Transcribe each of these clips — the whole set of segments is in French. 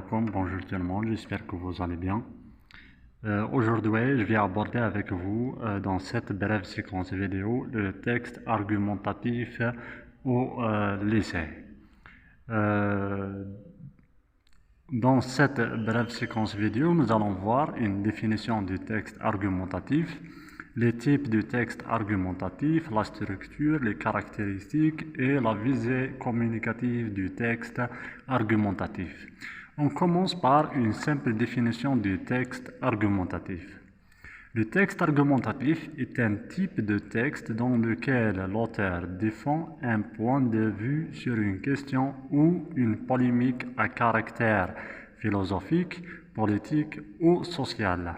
alaikum, bonjour tout le monde, j'espère que vous allez bien. Aujourd'hui, je vais aborder avec vous dans cette brève séquence vidéo le texte argumentatif au lycée. Dans cette brève séquence vidéo, nous allons voir une définition du texte argumentatif, les types de texte argumentatif, la structure, les caractéristiques et la visée communicative du texte argumentatif. On commence par une simple définition du texte argumentatif. Le texte argumentatif est un type de texte dans lequel l'auteur défend un point de vue sur une question ou une polémique à caractère philosophique, politique ou social.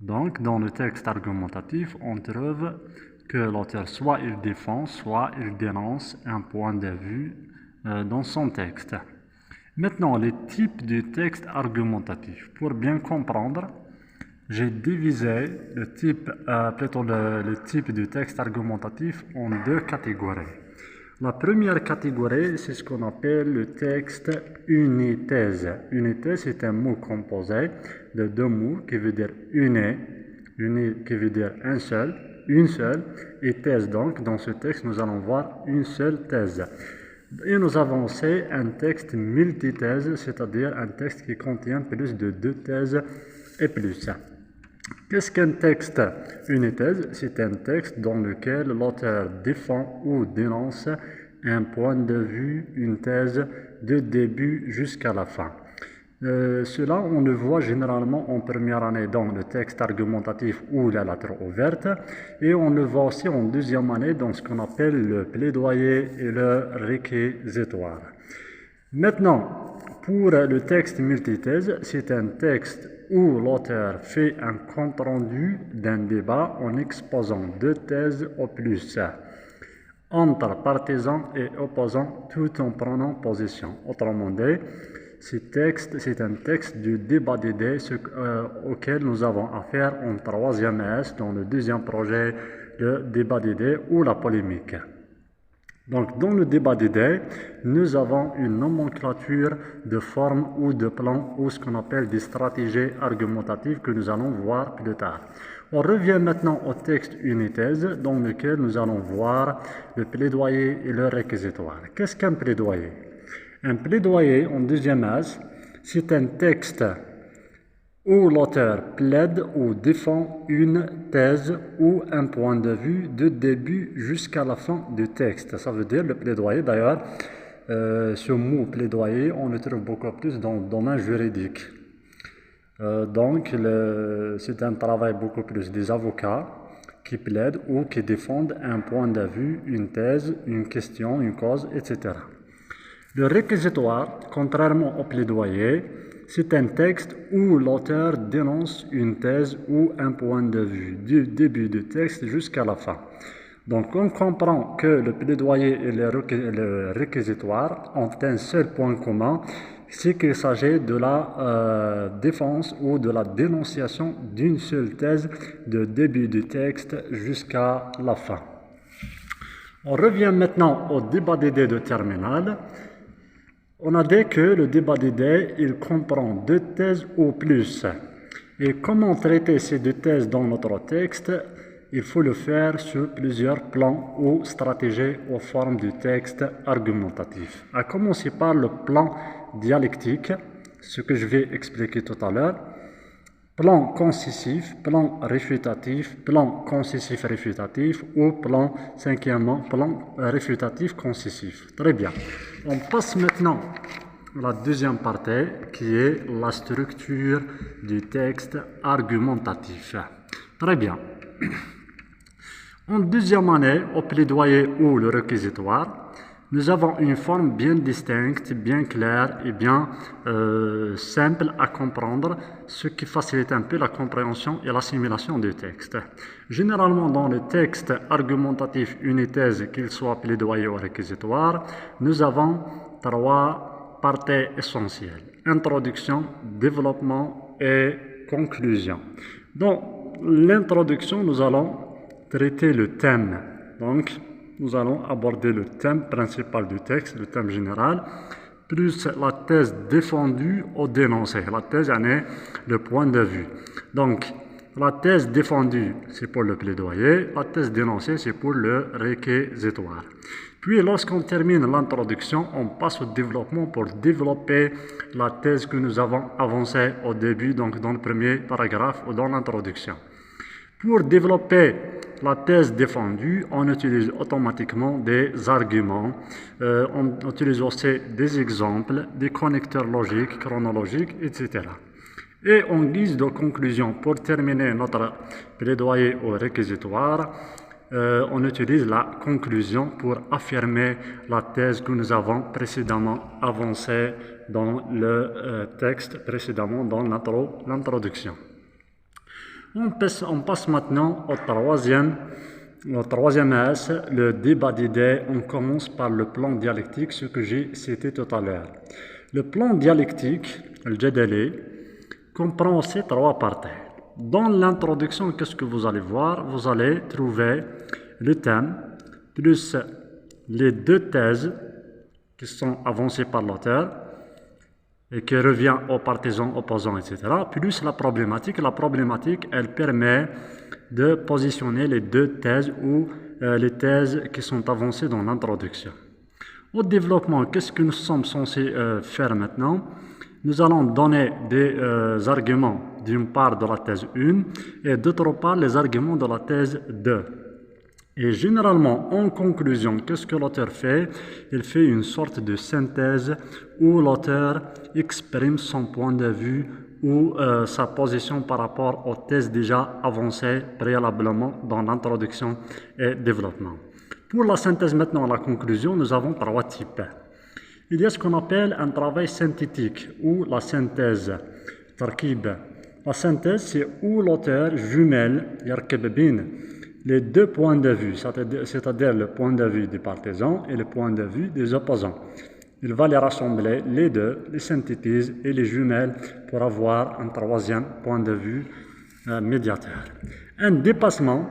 Donc, dans le texte argumentatif, on trouve que l'auteur soit il défend, soit il dénonce un point de vue dans son texte. Maintenant, les types de texte argumentatif. Pour bien comprendre, j'ai divisé le type de texte argumentatif en deux catégories. La première catégorie, c'est ce qu'on appelle le texte unithèse. Unithèse, c'est un mot composé de deux mots qui veut dire une qui veut dire une seule, et thèse. Donc, dans ce texte, nous allons voir une seule thèse. Et nous avons aussi un texte multithèse, c'est-à-dire un texte qui contient plus de deux thèses et plus. Qu'est-ce qu'un texte unithèse? C'est un texte dans lequel l'auteur défend ou dénonce un point de vue, une thèse, de début jusqu'à la fin. Cela, on le voit généralement en première année dans le texte argumentatif ou la lettre ouverte, et on le voit aussi en deuxième année dans ce qu'on appelle le plaidoyer et le réquisitoire. Maintenant, pour le texte multithèse, c'est un texte où l'auteur fait un compte-rendu d'un débat en exposant deux thèses au plus, entre partisans et opposants, tout en prenant position. Autrement dit, c'est un texte du débat d'idées auquel nous avons affaire en troisième S dans le deuxième projet de débat d'idées ou la polémique. Donc, dans le débat d'idées, nous avons une nomenclature de formes ou de plans ou ce qu'on appelle des stratégies argumentatives que nous allons voir plus tard. On revient maintenant au texte unithèse dans lequel nous allons voir le plaidoyer et le réquisitoire. Qu'est-ce qu'un plaidoyer? Un plaidoyer, en deuxième as, c'est un texte où l'auteur plaide ou défend une thèse ou un point de vue de début jusqu'à la fin du texte. Ça veut dire le plaidoyer. D'ailleurs, ce mot plaidoyer, on le trouve beaucoup plus dans le domaine juridique. Donc, c'est un travail beaucoup plus des avocats qui plaident ou qui défendent un point de vue, une thèse, une question, une cause, etc. Le réquisitoire, contrairement au plaidoyer, c'est un texte où l'auteur dénonce une thèse ou un point de vue du début du texte jusqu'à la fin. Donc, on comprend que le plaidoyer et le réquisitoire ont un seul point commun, c'est qu'il s'agit de la défense ou de la dénonciation d'une seule thèse de début du texte jusqu'à la fin. On revient maintenant au débat d'idées de terminale. On a dit que le débat d'idées, il comprend deux thèses ou plus. Et comment traiter ces deux thèses dans notre texte? Il faut le faire sur plusieurs plans ou stratégies aux formes du texte argumentatif. À commencer par le plan dialectique, ce que je vais expliquer tout à l'heure. Plan concisif, plan réfutatif, plan concisif-réfutatif ou cinquièmement, plan réfutatif-concisif. Très bien. On passe maintenant à la deuxième partie qui est la structure du texte argumentatif. Très bien. En deuxième année, au plaidoyer ou le réquisitoire, nous avons une forme bien distincte, bien claire et bien simple à comprendre, ce qui facilite un peu la compréhension et l'assimilation du texte. Généralement, dans le texte argumentatif unithèse, qu'il soit plaidoyer ou réquisitoire, nous avons trois parties essentielles: introduction, développement et conclusion. Dans l'introduction, nous allons traiter le thème. Donc, nous allons aborder le thème principal du texte, le thème général. plus la thèse défendue ou dénoncée. La thèse en est le point de vue. Donc, la thèse défendue, c'est pour le plaidoyer. La thèse dénoncée, c'est pour le réquisitoire. Puis, lorsqu'on termine l'introduction, on passe au développement pour développer la thèse que nous avons avancée au début, donc dans le premier paragraphe ou dans l'introduction. Pour développer la thèse défendue, on utilise automatiquement des arguments, on utilise aussi des exemples, des connecteurs logiques, chronologiques, etc. Et en guise de conclusion, pour terminer notre plaidoyer au réquisitoire, on utilise la conclusion pour affirmer la thèse que nous avons précédemment avancée dans le texte, précédemment dans l'introduction. On passe maintenant au troisième S, le débat d'idées. On commence par le plan dialectique, ce que j'ai cité tout à l'heure. Le plan dialectique, le jadali, comprend ces trois parties. Dans l'introduction, qu'est-ce que vous allez voir? Vous allez trouver le thème, plus les deux thèses qui sont avancées par l'auteur et qui revient aux partisans, opposants, etc. Plus la problématique. La problématique, elle permet de positionner les deux thèses ou les thèses qui sont avancées dans l'introduction. Au développement, qu'est-ce que nous sommes censés faire maintenant? Nous allons donner des arguments d'une part de la thèse 1 et d'autre part les arguments de la thèse 2. Et généralement, en conclusion, qu'est-ce que l'auteur fait? Il fait une sorte de synthèse où l'auteur exprime son point de vue ou sa position par rapport aux thèses déjà avancées préalablement dans l'introduction et développement. Pour la synthèse maintenant, la conclusion, nous avons trois types. Il y a ce qu'on appelle un travail synthétique ou la synthèse, tarkib. La synthèse, c'est où l'auteur jumelle, les deux points de vue, c'est-à-dire le point de vue des partisans et le point de vue des opposants. Il va les rassembler, les deux, les synthétise et les jumelle pour avoir un troisième point de vue médiateur. Un dépassement,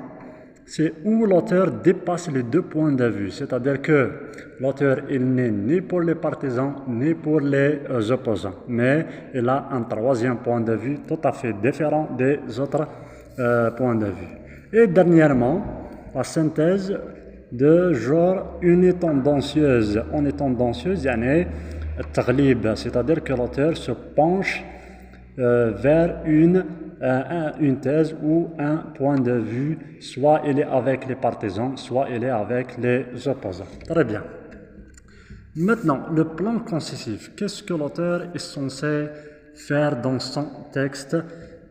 c'est où l'auteur dépasse les deux points de vue, c'est-à-dire que l'auteur il n'est ni pour les partisans ni pour les opposants, mais il a un troisième point de vue tout à fait différent des autres points de vue. Et dernièrement, la synthèse de genre unitendancieuse. Unitendancieuse, c'est-à-dire que l'auteur se penche vers une thèse ou un point de vue, soit il est avec les partisans, soit il est avec les opposants. Très bien. Maintenant, le plan concessif. Qu'est-ce que l'auteur est censé faire dans son texte?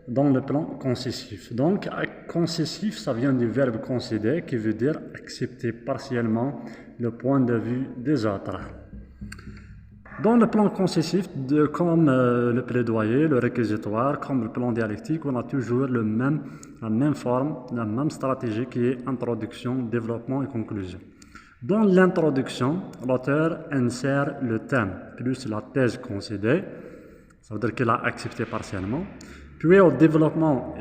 Dans le plan concessif. Donc, concessif, ça vient du verbe concéder, qui veut dire accepter partiellement le point de vue des autres. Dans le plan concessif, comme le plaidoyer, le réquisitoire, comme le plan dialectique, on a toujours la même forme, la même stratégie qui est introduction, développement et conclusion. Dans l'introduction, l'auteur insère le thème plus la thèse concédée, ça veut dire qu'il a accepté partiellement. Puis au développement,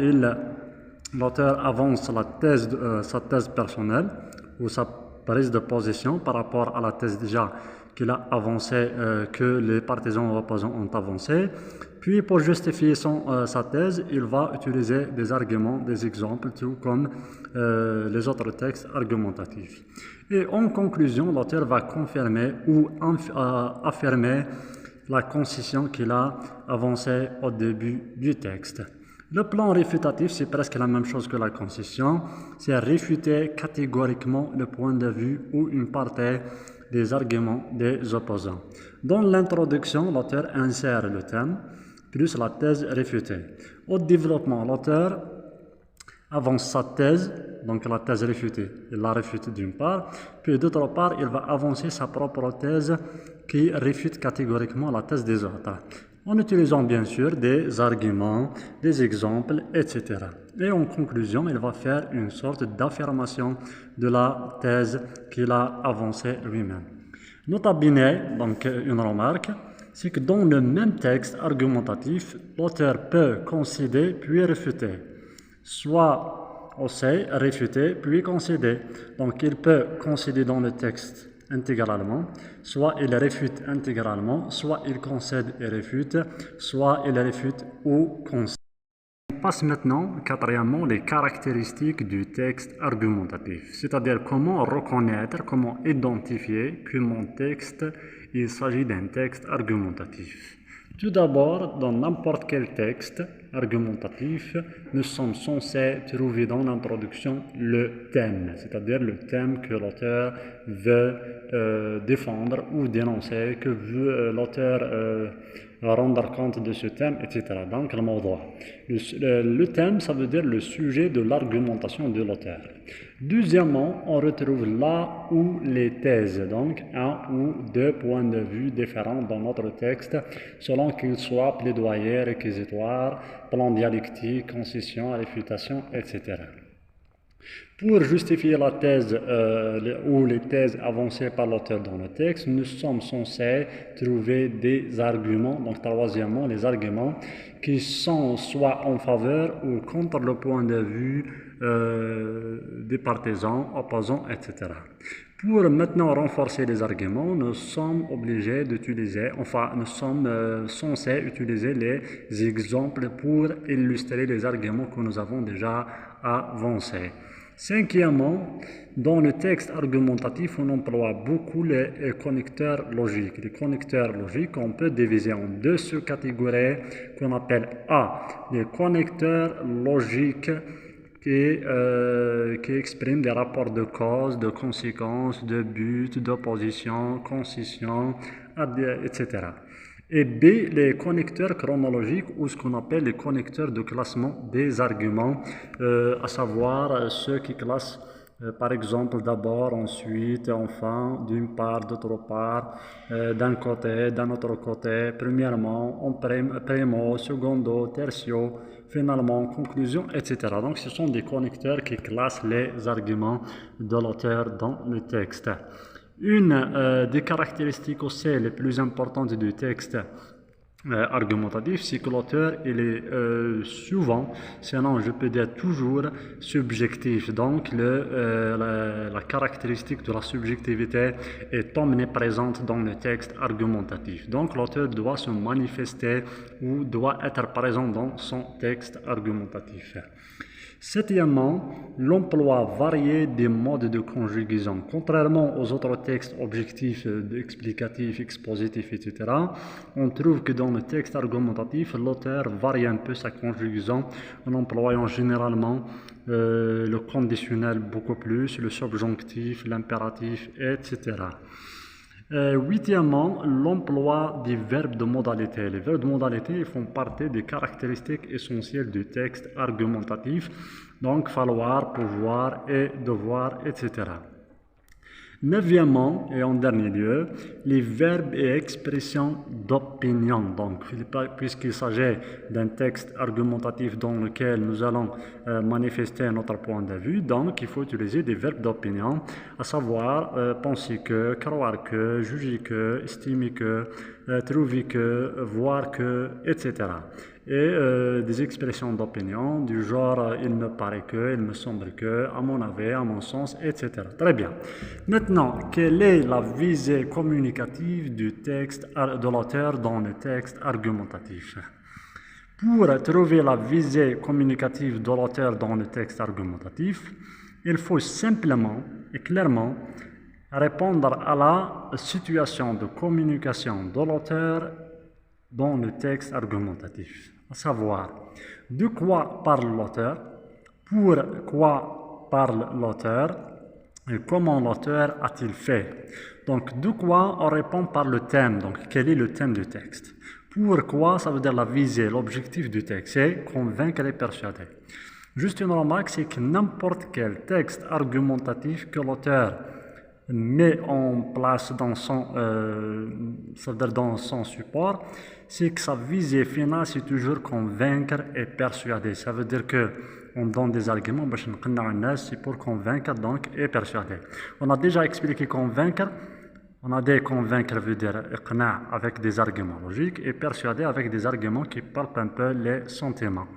l'auteur avance sa thèse personnelle ou sa prise de position par rapport à la thèse déjà qu'il a avancée, que les partisans ou opposants ont avancé. Puis pour justifier sa thèse, il va utiliser des arguments, des exemples, tout comme les autres textes argumentatifs. Et en conclusion, l'auteur va confirmer ou affirmer la concision qu'il a avancée au début du texte. Le plan réfutatif, c'est presque la même chose que la concision. C'est réfuter catégoriquement le point de vue ou une partie des arguments des opposants. Dans l'introduction, l'auteur insère le thème plus la thèse réfutée. Au développement, l'auteur avance sa thèse, donc la thèse réfutée, il la réfute d'une part, puis d'autre part, il va avancer sa propre thèse qui réfute catégoriquement la thèse des autres, en utilisant bien sûr des arguments, des exemples, etc. Et en conclusion, il va faire une sorte d'affirmation de la thèse qu'il a avancée lui-même. Nota bene, donc une remarque, c'est que dans le même texte argumentatif, l'auteur peut concéder puis réfuter, soit aussi réfuter puis concéder. Donc il peut concéder dans le texte intégralement, soit il réfute intégralement, soit il concède et réfute, soit il réfute ou concède. On passe maintenant, quatrièmement, les caractéristiques du texte argumentatif, c'est-à-dire comment reconnaître, comment identifier que mon texte, il s'agit d'un texte argumentatif. Tout d'abord, dans n'importe quel texte argumentatif, nous sommes censés trouver dans l'introduction le thème, c'est-à-dire le thème que l'auteur veut défendre ou dénoncer, que veut l'auteur rendre compte de ce thème, etc. Donc, le thème, ça veut dire le sujet de l'argumentation de l'auteur. Deuxièmement, on retrouve là où les thèses, donc un ou deux points de vue différents dans notre texte, selon qu'ils soient plaidoyer, réquisitoire, plan dialectique, concession, réfutation, etc. Pour justifier la thèse ou les thèses avancées par l'auteur dans le texte, nous sommes censés trouver des arguments, donc troisièmement, les arguments qui sont soit en faveur ou contre le point de vue des partisans, opposants, etc. Pour maintenant renforcer les arguments, nous sommes obligés d'utiliser, nous sommes censés utiliser les exemples pour illustrer les arguments que nous avons déjà avancés. Cinquièmement, dans le texte argumentatif, on emploie beaucoup les connecteurs logiques. Les connecteurs logiques, on peut diviser en deux sous-catégories qu'on appelle A, les connecteurs logiques qui expriment des rapports de cause, de conséquences, de but, d'opposition, concession, etc. Et B, les connecteurs chronologiques ou ce qu'on appelle les connecteurs de classement des arguments, à savoir ceux qui classent par exemple d'abord, ensuite, enfin, d'une part, d'autre part, d'un côté, d'un autre côté, premièrement, en primo, secondo, tertio, finalement, conclusion, etc. Donc ce sont des connecteurs qui classent les arguments de l'auteur dans le texte. Une des caractéristiques aussi les plus importantes du texte argumentatif, c'est que l'auteur il est souvent, sinon je peux dire toujours, subjectif. Donc la caractéristique de la subjectivité est omniprésente dans le texte argumentatif. Donc l'auteur doit se manifester ou doit être présent dans son texte argumentatif. Septièmement, l'emploi varié des modes de conjugaison. Contrairement aux autres textes objectifs, explicatifs, expositifs, etc., on trouve que dans le texte argumentatif, l'auteur varie un peu sa conjugaison en employant généralement le conditionnel beaucoup plus, le subjonctif, l'impératif, etc. Huitièmement, l'emploi des verbes de modalité. Les verbes de modalité font partie des caractéristiques essentielles du texte argumentatif, donc falloir, pouvoir et devoir, etc. Neuvièmement, et en dernier lieu, les verbes et expressions d'opinion. Donc, puisqu'il s'agit d'un texte argumentatif dans lequel nous allons manifester notre point de vue, donc il faut utiliser des verbes d'opinion, à savoir penser que, croire que, juger que, estimer que, trouver que, voir que, etc. Et des expressions d'opinion du genre il me paraît que, il me semble que, à mon avis, à mon sens, etc. Très bien. Maintenant, quelle est la visée communicative du texte de l'auteur dans le texte argumentatif? Pour trouver la visée communicative de l'auteur dans le texte argumentatif, il faut simplement et clairement répondre à la situation de communication de l'auteur dans le texte argumentatif. À savoir, de quoi parle l'auteur, pour quoi parle l'auteur, et comment l'auteur a-t-il fait. Donc, de quoi on répond par le thème, donc quel est le thème du texte. Pourquoi, ça veut dire la visée, l'objectif du texte, c'est convaincre et persuader. Juste une remarque, c'est que n'importe quel texte argumentatif que l'auteur met en place dans son support, c'est que sa visée finale, c'est toujours convaincre et persuader. Ça veut dire que on donne des arguments, c'est pour convaincre donc et persuader. On a déjà expliqué convaincre. On a dit convaincre veut dire avec des arguments logiques et persuader avec des arguments qui parlent un peu les sentiments.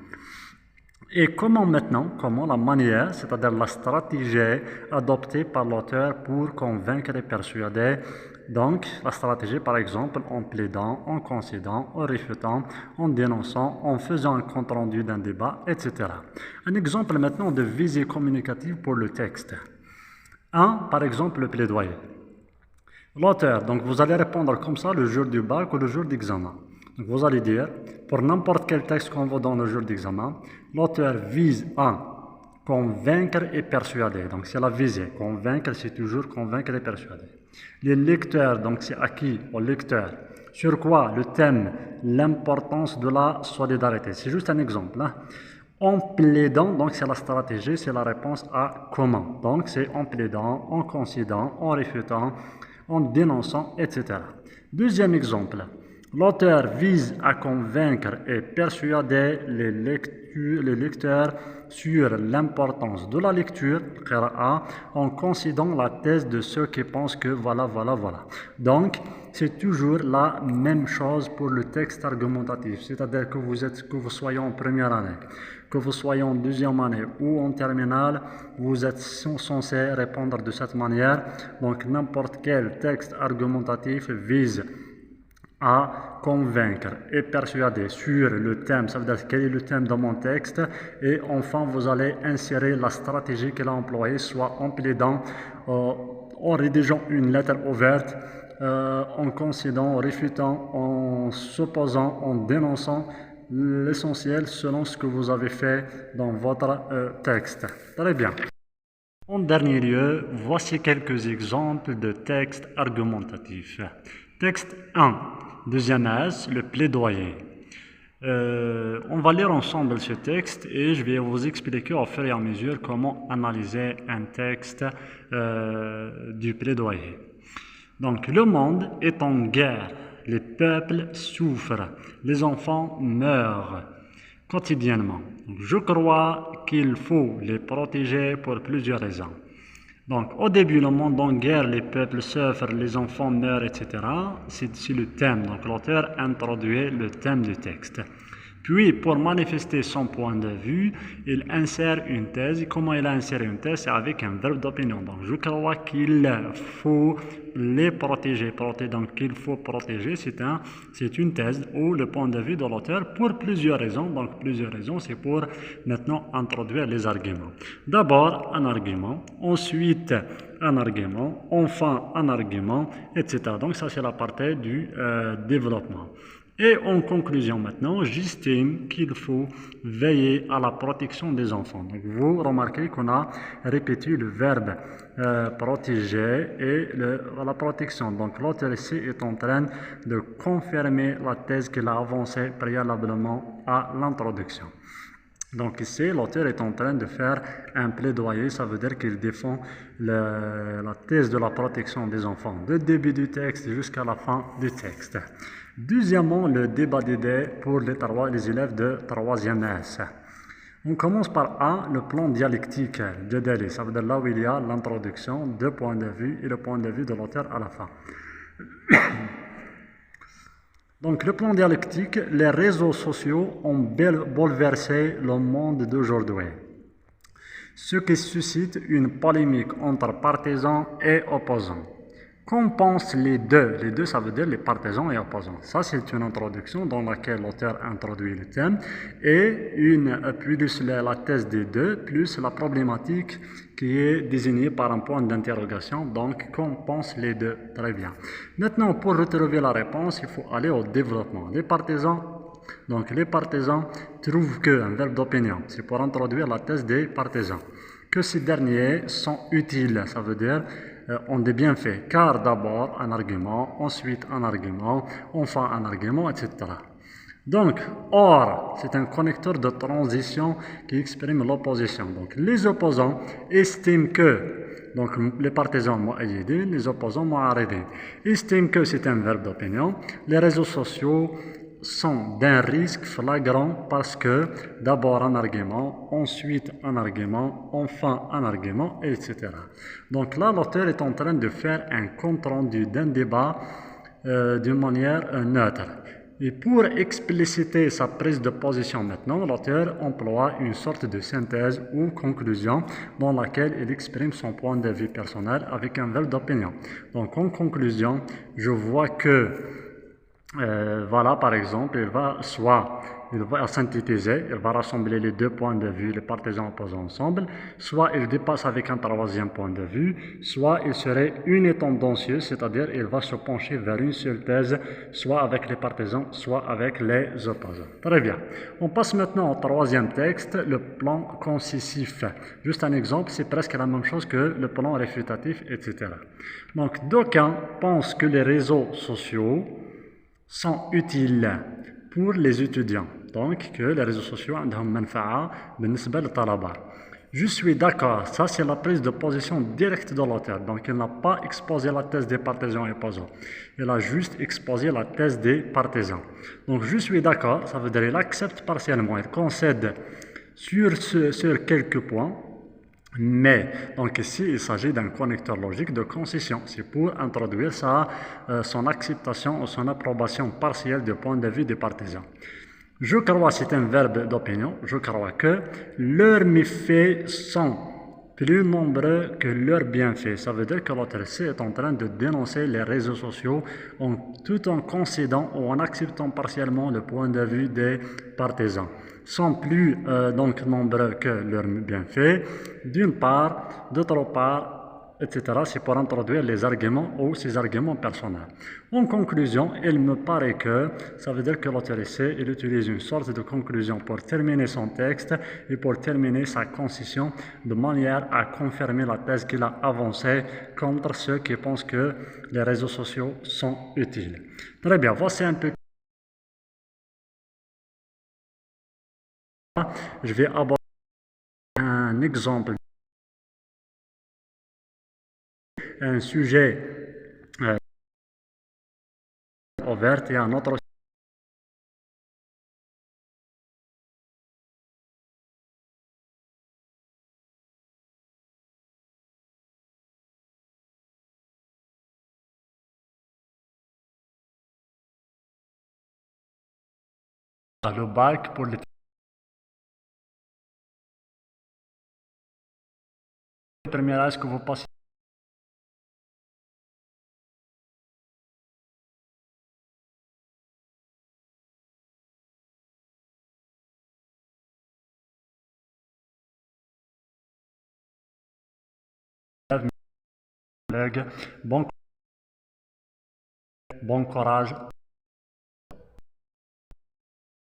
Et comment maintenant, comment la manière, c'est-à-dire la stratégie adoptée par l'auteur pour convaincre et persuader. Donc, la stratégie, par exemple, en plaidant, en concédant, en réfutant, en dénonçant, en faisant un compte-rendu d'un débat, etc. Un exemple maintenant de visée communicative pour le texte. Par exemple, le plaidoyer. L'auteur, donc vous allez répondre comme ça le jour du bac ou le jour d'examen. Donc vous allez dire, pour n'importe quel texte qu'on voit dans le jour d'examen, l'auteur vise à convaincre et persuader. Donc c'est la visée. Convaincre, c'est toujours convaincre et persuader. Les lecteurs, donc c'est à qui? Aux lecteurs. Sur quoi? Le thème, l'importance de la solidarité. C'est juste un exemple. En plaidant, donc c'est la stratégie, c'est la réponse à comment. Donc c'est en plaidant, en concédant, en réfutant, en dénonçant, etc. Deuxième exemple, l'auteur vise à convaincre et persuader les lecteurs sur l'importance de la lecture, en concédant la thèse de ceux qui pensent que voilà. Donc, c'est toujours la même chose pour le texte argumentatif, c'est-à-dire que vous soyez en première année, que vous soyez en deuxième année ou en terminale, vous êtes censé répondre de cette manière. Donc, n'importe quel texte argumentatif vise à convaincre et persuader sur le thème, ça veut dire quel est le thème dans mon texte, et enfin vous allez insérer la stratégie qu'elle a employée, soit en plaidant, en rédigeant une lettre ouverte, en concédant, en réfutant, en s'opposant, en dénonçant, l'essentiel selon ce que vous avez fait dans votre texte. Très bien. En dernier lieu, voici quelques exemples de textes argumentatifs. Texte 1. Deuxième S, le plaidoyer. On va lire ensemble ce texte et je vais vous expliquer au fur et à mesure comment analyser un texte du plaidoyer. Donc, le monde est en guerre, les peuples souffrent, les enfants meurent quotidiennement. Donc, je crois qu'il faut les protéger pour plusieurs raisons. Donc, au début, le monde en guerre, les peuples souffrent, les enfants meurent, etc. C'est le thème. Donc, l'auteur introduit le thème du texte. Puis, pour manifester son point de vue, il insère une thèse. Comment il a inséré une thèse? C'est avec un verbe d'opinion. Donc, je crois qu'il faut les protéger. Donc, il faut protéger, c'est une thèse ou le point de vue de l'auteur pour plusieurs raisons. Donc, plusieurs raisons, c'est pour maintenant introduire les arguments. D'abord, un argument. Ensuite, un argument. Enfin, un argument, etc. Donc, ça, c'est la partie du développement. Et en conclusion maintenant, j'estime qu'il faut veiller à la protection des enfants. Donc vous remarquez qu'on a répété le verbe protéger et la protection. Donc l'auteur ici est en train de confirmer la thèse qu'il a avancée préalablement à l'introduction. Donc ici, l'auteur est en train de faire un plaidoyer, ça veut dire qu'il défend la thèse de la protection des enfants, du début du texte jusqu'à la fin du texte. Deuxièmement, le débat d'idées pour les élèves de 3e S. On commence par A, le plan dialectique de Delhi, ça veut dire là où il y a l'introduction, deux points de vue et le point de vue de l'auteur à la fin. Donc, le plan dialectique, les réseaux sociaux ont bouleversé le monde d'aujourd'hui, ce qui suscite une polémique entre partisans et opposants. Qu'en pensent les deux? Les deux, ça veut dire les partisans et opposants. Ça, c'est une introduction dans laquelle l'auteur introduit le thème et plus la thèse des deux, plus la problématique qui est désignée par un point d'interrogation. Donc, qu'en pensent les deux? Très bien. Maintenant, pour retrouver la réponse, il faut aller au développement. Les partisans trouvent qu'un verbe d'opinion, c'est pour introduire la thèse des partisans, que ces derniers sont utiles, ça veut dire ont des bienfaits, car d'abord un argument, ensuite un argument, enfin un argument, etc. Donc, or, c'est un connecteur de transition qui exprime l'opposition. Donc, les opposants estiment que, donc les partisans mu'ayyidin, les opposants mu'aridin, estiment que c'est un verbe d'opinion. Les réseaux sociaux sont d'un risque flagrant parce que d'abord un argument, ensuite un argument, enfin un argument, etc. Donc là, l'auteur est en train de faire un compte rendu d'un débat d'une manière neutre. Et pour expliciter sa prise de position maintenant, l'auteur emploie une sorte de synthèse ou conclusion dans laquelle il exprime son point de vue personnel avec un verbe d'opinion. Donc en conclusion, je vois que voilà, par exemple, il va synthétiser, il va rassembler les deux points de vue, les partisans opposés ensemble, soit il dépasse avec un troisième point de vue, soit il serait unitendancieux, c'est-à-dire il va se pencher vers une seule thèse, soit avec les partisans, soit avec les opposants. Très bien. On passe maintenant au troisième texte, le plan concisif. Juste un exemple, c'est presque la même chose que le plan réfutatif, etc. Donc, d'aucuns pensent que les réseaux sociaux sont utiles pour les étudiants. Donc, que les réseaux sociaux ont un manfa'a بالنسبة للطلبة. Je suis d'accord, ça c'est la prise de position directe de l'auteur. Donc, il n'a pas exposé la thèse des partisans et opposants. Il a juste exposé la thèse des partisans. Donc, je suis d'accord, ça veut dire qu'il accepte partiellement, il concède sur quelques points. Mais, donc ici, il s'agit d'un connecteur logique de concession. C'est pour introduire son acceptation ou son approbation partielle du point de vue des partisans. Je crois, c'est un verbe d'opinion, je crois que leurs méfaits sont plus nombreux que leurs bienfaits. Ça veut dire que l'auteur est en train de dénoncer les réseaux sociaux tout en concédant ou en acceptant partiellement le point de vue des partisans. Sont plus donc nombreux que leurs bienfaits, d'une part, d'autre part, etc. C'est pour introduire les arguments ou ses arguments personnels. En conclusion, il me paraît que ça veut dire que l'auteur il utilise une sorte de conclusion pour terminer son texte et pour terminer sa concision de manière à confirmer la thèse qu'il a avancée contre ceux qui pensent que les réseaux sociaux sont utiles. Très bien, voici un peu. Je vais aborder un exemple, un sujet ouvert et un autre le bac pour les premières. Est-ce que vous passez collègues, bon courage.